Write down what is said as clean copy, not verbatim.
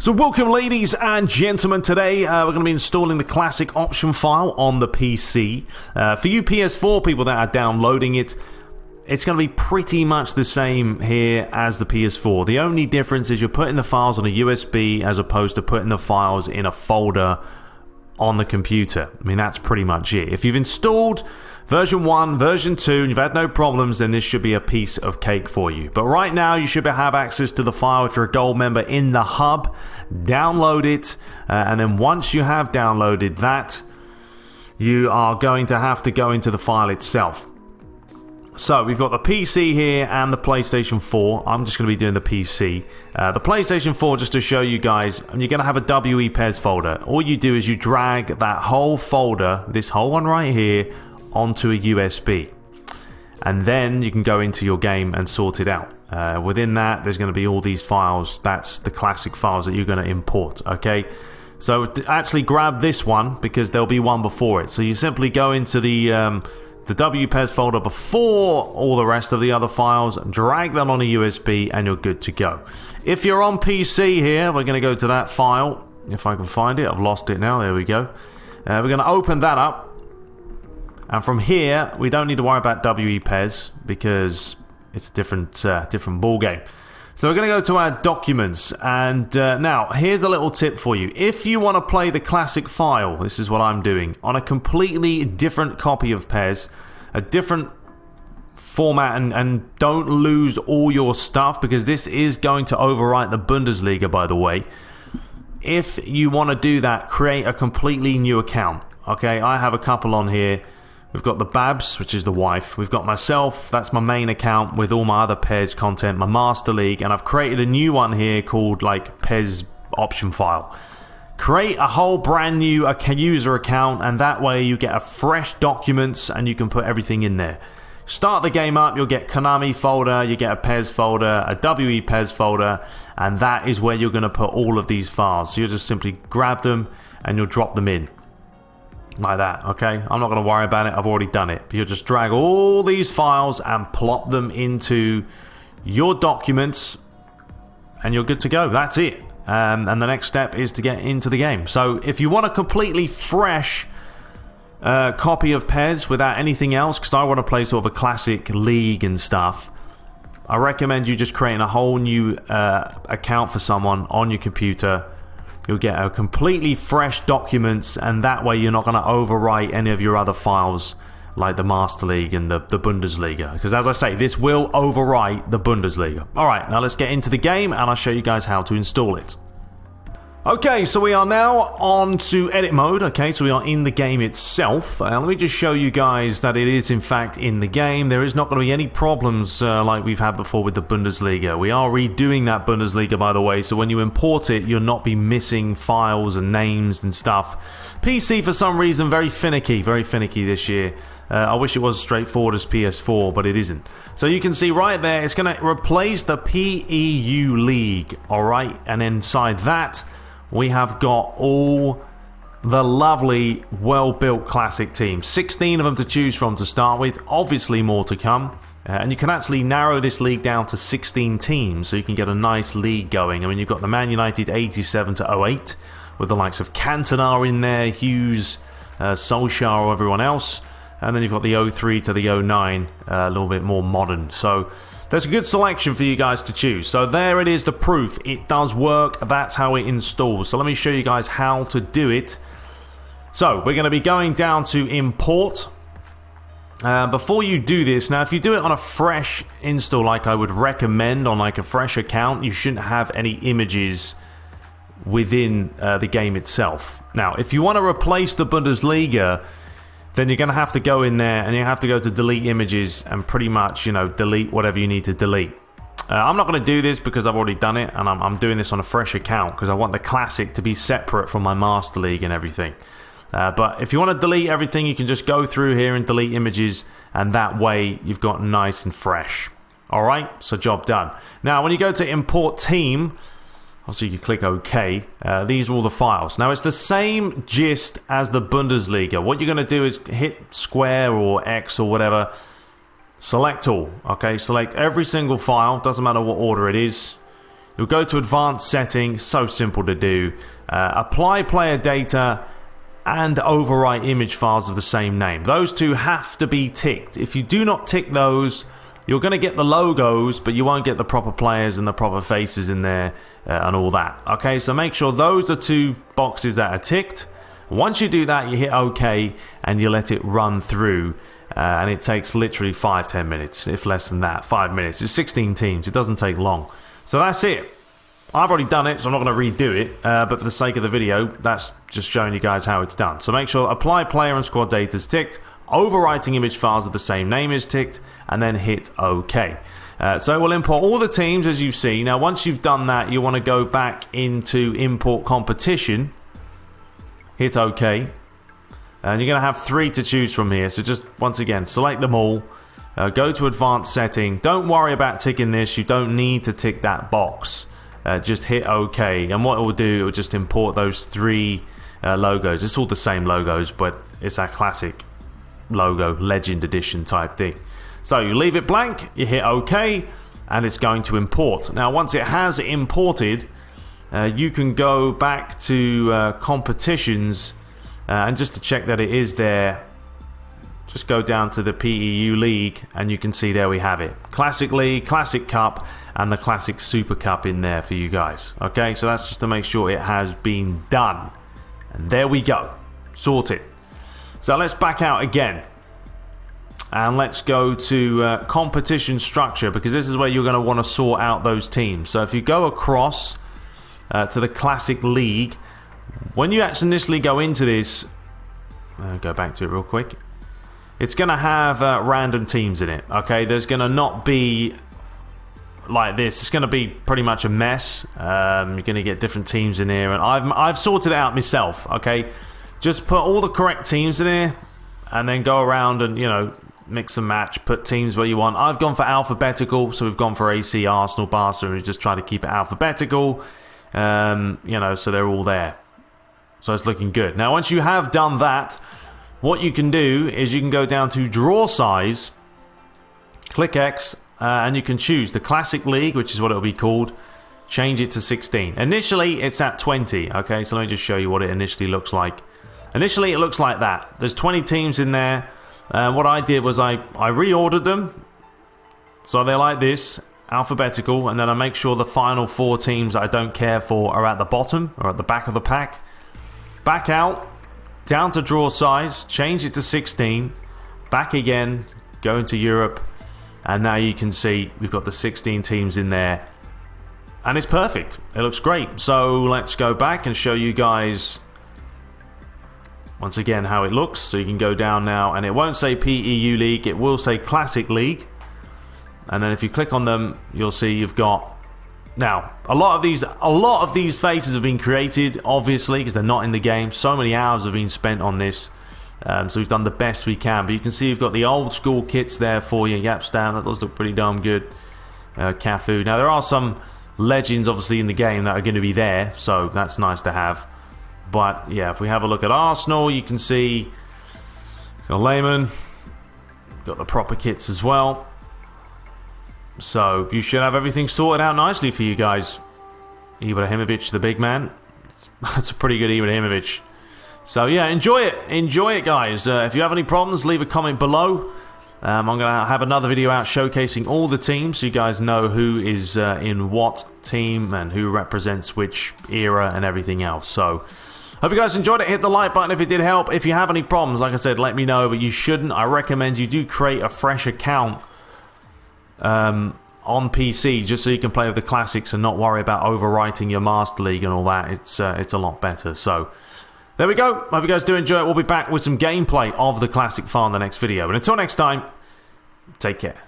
So welcome, ladies and gentlemen. Today we're going to be installing the classic option file on the PC. For you PS4 people that are downloading it, it's going to be pretty much the same here as the PS4. The only difference is you're putting the files on a USB as opposed to putting the files in a folder on the computer. I mean, that's pretty much it. If you've installed version 1, version 2, and you've had no problems, then this should be a piece of cake for you. But right now, you should have access to the file if you're a gold member in the hub. Download it, and then once you have downloaded that, you are going to have to go into the file itself. So we've got the PC here and the PlayStation 4. I'm just going to be doing the PC. The PlayStation 4, just to show you guys, you're going to have a WEPES folder. All you do is you drag that whole folder, this whole one right here, onto a USB. And then you can go into your game and sort it out. Within that, there's going to be all these files. That's the classic files that you're going to import, okay? So to actually grab this one, because there'll be one before it. So you simply go into the WPES folder before all the rest of the other files, drag them on a USB, and you're good to go. If you're on PC here, we're going to go to that file. If I can find it, I've lost it now. There we go. We're going to open that up. And from here, we don't need to worry about WEPES because it's a different ball game. So we're going to go to our documents, and now here's a little tip for you. If you want to play the classic file, this is what I'm doing, on a completely different copy of PES, a different format, and don't lose all your stuff, because this is going to overwrite the Bundesliga, by the way. If you want to do that, create a completely new account. Okay, I have a couple on here. We've got the Babs, which is the wife. We've got myself, that's my main account with all my other PES content, my Master League, and I've created a new one here called like PES option file. Create a whole brand new user account, and that way you get a fresh documents and you can put everything in there. Start the game up, you'll get Konami folder, you get a PES folder, a WEPES folder, and that is where you're going to put all of these files. So you'll just simply grab them and you'll drop them in. Like that, okay? I'm not going to worry about it, I've already done it. But you'll just drag all these files and plop them into your documents, and you're good to go. That's it. And the next step is to get into the game. So if you want a completely fresh copy of PES without anything else, because I want to play sort of a classic league and stuff, I recommend you just creating a whole new account for someone on your computer. You'll get a completely fresh documents, and that way you're not going to overwrite any of your other files like the Master League and the Bundesliga, because as I say, this will overwrite the Bundesliga. Alright, now let's get into the game and I'll show you guys how to install it. Okay, so we are now on to edit mode. Okay, so we are in the game itself. Let me just show you guys that it is in fact in the game. There is not going to be any problems like we've had before with the Bundesliga. We are redoing that Bundesliga, by the way, so when you import it, you'll not be missing files and names and stuff. PC, for some reason, very finicky this year. I wish it was as straightforward as PS4, but it isn't. So you can see right there, it's going to replace the PEU League, alright? And inside that, we have got all the lovely, well-built classic teams. 16 of them to choose from to start with. Obviously more to come. And you can actually narrow this league down to 16 teams, so you can get a nice league going. I mean, you've got the Man United 87 to 08, with the likes of Cantona in there, Hughes, Solskjaer, or everyone else. And then you've got the 03 to the 09, a little bit more modern. So there's a good selection for you guys to choose. So there it is, the proof. It does work. That's how it installs. So let me show you guys how to do it. So we're going to be going down to import. Before you do this, now if you do it on a fresh install like I would recommend, on like a fresh account, you shouldn't have any images within the game itself. Now if you want to replace the Bundesliga, then you're going to have to go in there and you have to go to delete images and pretty much, you know, delete whatever you need to delete. I'm not going to do this because I've already done it, and I'm doing this on a fresh account because I want the classic to be separate from my Master League and everything. But if you want to delete everything, you can just go through here and delete images, and that way you've got nice and fresh. Alright, so job done. Now when you go to import team, also you click OK, these are all the files. Now it's the same gist as the Bundesliga. What you're going to do is hit square or X or whatever, select all. Okay, select every single file, doesn't matter what order it is. You'll go to advanced settings, so simple to do. Apply player data and overwrite image files of the same name. Those two have to be ticked. If you do not tick those, you're going to get the logos, but you won't get the proper players and the proper faces in there and all that. Okay, so make sure those are two boxes that are ticked. Once you do that, you hit OK and you let it run through. And it takes literally 5-10 minutes, if less than that. 5 minutes. It's 16 teams. It doesn't take long. So that's it. I've already done it, so I'm not going to redo it. But for the sake of the video, that's just showing you guys how it's done. So make sure apply player and squad data is ticked. Overwriting image files of the same name is ticked. And then hit OK. So we'll import all the teams as you see. Now, once you've done that, you want to go back into import competition. Hit OK. And you're going to have 3 to choose from here. So just, once again, select them all. Go to advanced setting. Don't worry about ticking this. You don't need to tick that box. Just hit OK. And what it will do, it will just import those 3 logos. It's all the same logos, but it's our classic logo, Legend Edition type thing. So you leave it blank, you hit OK, and it's going to import. Now, once it has imported, you can go back to competitions. And just to check that it is there, just go down to the PEU League and you can see there we have it. Classic League, Classic Cup, and the Classic Super Cup in there for you guys. Okay, so that's just to make sure it has been done. And there we go. Sorted. So let's back out again. And let's go to competition structure, because this is where you're going to want to sort out those teams. So if you go across to the Classic League, when you actually initially go into this, go back to it real quick, it's going to have random teams in it. Okay, there's going to not be like this. It's going to be pretty much a mess. You're going to get different teams in here, and I've sorted it out myself. Okay, just put all the correct teams in here, and then go around and, you know, mix and match, put teams where you want. I've gone for alphabetical, so we've gone for AC, Arsenal, Barca, and we just try to keep it alphabetical. You know, so they're all there. So it's looking good. Now, once you have done that, what you can do is you can go down to draw size, click X, and you can choose the Classic League, which is what it will be called. Change it to 16. Initially, it's at 20. Okay, so let me just show you what it initially looks like. Initially, it looks like that. There's 20 teams in there. What I did was I reordered them. So they're like this, alphabetical, and then I make sure the final 4 teams that I don't care for are at the bottom or at the back of the pack. Back out, down to draw size, change it to 16, back again, go into Europe, and now you can see we've got the 16 teams in there, and it's perfect. It looks great. So let's go back and show you guys once again how it looks. So you can go down now, and it won't say PEU League, it will say Classic League, and then if you click on them, you'll see you've got. Now, a lot of these faces have been created, obviously, because they're not in the game. So many hours have been spent on this. So we've done the best we can. But you can see you've got the old school kits there for you. Yapstam, that does look pretty darn good. Cafu. Now, there are some legends, obviously, in the game that are going to be there. So that's nice to have. But, yeah, if we have a look at Arsenal, you can see got Lehman. Got the proper kits as well. So you should have everything sorted out nicely for you guys. Ibrahimovic, the big man. That's a pretty good Ibrahimovic. So yeah, enjoy it guys. If you have any problems, leave a comment below. I'm going to have another video out showcasing all the teams, so you guys know who is in what team and who represents which era and everything else. So hope you guys enjoyed it. Hit the like button if it did help. If you have any problems, like I said, let me know, but you shouldn't. I recommend you do create a fresh account on PC, just so you can play with the classics and not worry about overwriting your Master League and all that. It's a lot better. So there we go. Hope you guys do enjoy it. We'll be back with some gameplay of the classic file in the next video. And until next time, take care.